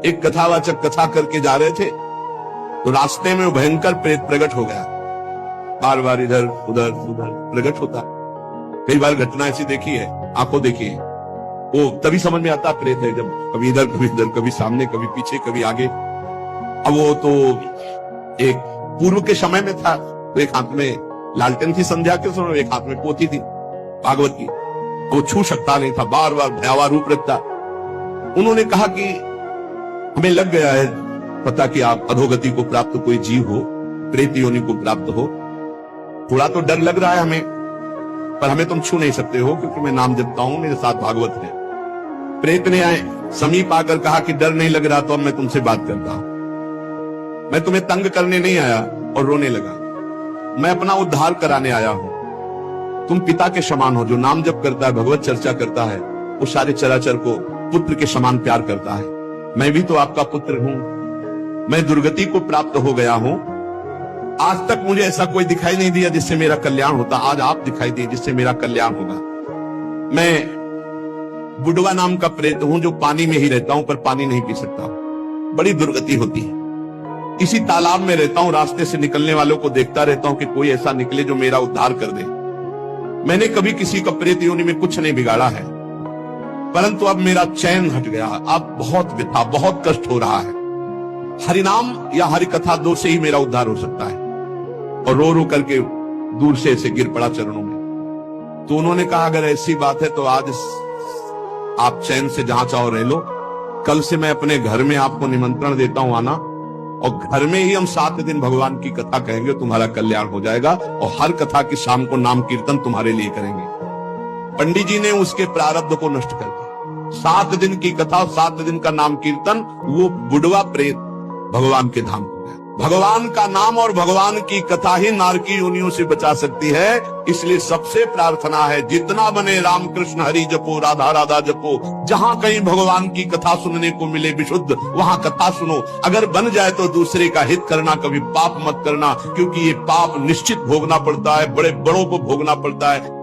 एक कथावाचक कथा करके जा रहे थे तो रास्ते में वो भयंकर प्रेत प्रकट हो गया। बार बार इधर उधर उधर प्रकट होता। कई बार घटना ऐसी देखी है, आंखों देखी है, वो तभी समझ में आता प्रेत है जब कभी इधर कभी सामने कभी पीछे कभी आगे। अब वो तो एक पूर्व के समय में था तो एक हाथ में लालटेन थी संध्या के समय, एक हाथ में पोथी थी भागवत की, वो छू सकता नहीं था, बार बार भयावह रूप रखता। उन्होंने कहा कि हमें लग गया है पता कि आप अधोगति को प्राप्त कोई जीव हो, प्रेत योनि को प्राप्त हो, थोड़ा तो डर लग रहा है हमें, पर हमें तुम छू नहीं सकते हो क्योंकि मैं नाम जपता हूं, मेरे साथ भागवत है। प्रेत ने आए समीप आकर कहा कि डर नहीं लग रहा तो अब मैं तुमसे बात करता हूं, मैं तुम्हें तंग करने नहीं आया। और रोने लगा, मैं अपना उद्धार कराने आया हूं। तुम पिता के समान हो, जो नाम जप करता है, भगवत चर्चा करता है, वो सारे चराचर को पुत्र के समान प्यार करता है। मैं भी तो आपका पुत्र हूं, मैं दुर्गति को प्राप्त हो गया हूं। आज तक मुझे ऐसा कोई दिखाई नहीं दिया जिससे मेरा कल्याण होता, आज आप दिखाई दिए जिससे मेरा कल्याण होगा। मैं बुडवा नाम का प्रेत हूं जो पानी में ही रहता हूं पर पानी नहीं पी सकता, बड़ी दुर्गति होती है। इसी तालाब में रहता हूं, रास्ते से निकलने वालों को देखता रहता हूं कि कोई ऐसा निकले जो मेरा उद्धार कर दे। मैंने कभी किसी का प्रेत योनि में कुछ नहीं बिगाड़ा है, परंतु अब मेरा चैन हट गया, अब बहुत व्यथा बहुत कष्ट हो रहा है। हरिनाम या हरि कथा दो से ही मेरा उद्धार हो सकता है। और रो रो करके दूर से ऐसे गिर पड़ा चरणों में। तो उन्होंने कहा अगर ऐसी बात है तो आज आप चैन से जहां चाहो रह लो, कल से मैं अपने घर में आपको निमंत्रण देता हूं आना, और घर में ही हम 7 दिन भगवान की कथा कहेंगे, तुम्हारा कल्याण हो जाएगा। और हर कथा की शाम को नाम कीर्तन तुम्हारे लिए करेंगे। पंडित जी ने उसके प्रारब्ध को नष्ट कर दिया। 7 दिन की कथा, 7 दिन का नाम कीर्तन, वो बुडवा प्रेत भगवान के धाम को गया। भगवान का नाम और भगवान की कथा ही नारकी योनियों से बचा सकती है। इसलिए सबसे प्रार्थना है जितना बने राम कृष्ण हरि जपो, राधा राधा जपो। जहां कहीं भगवान की कथा सुनने को मिले विशुद्ध, वहां कथा सुनो। अगर बन जाए तो दूसरे का हित करना, कभी पाप मत करना, क्योंकि ये पाप निश्चित भोगना पड़ता है, बड़े बड़ों को भोगना पड़ता है।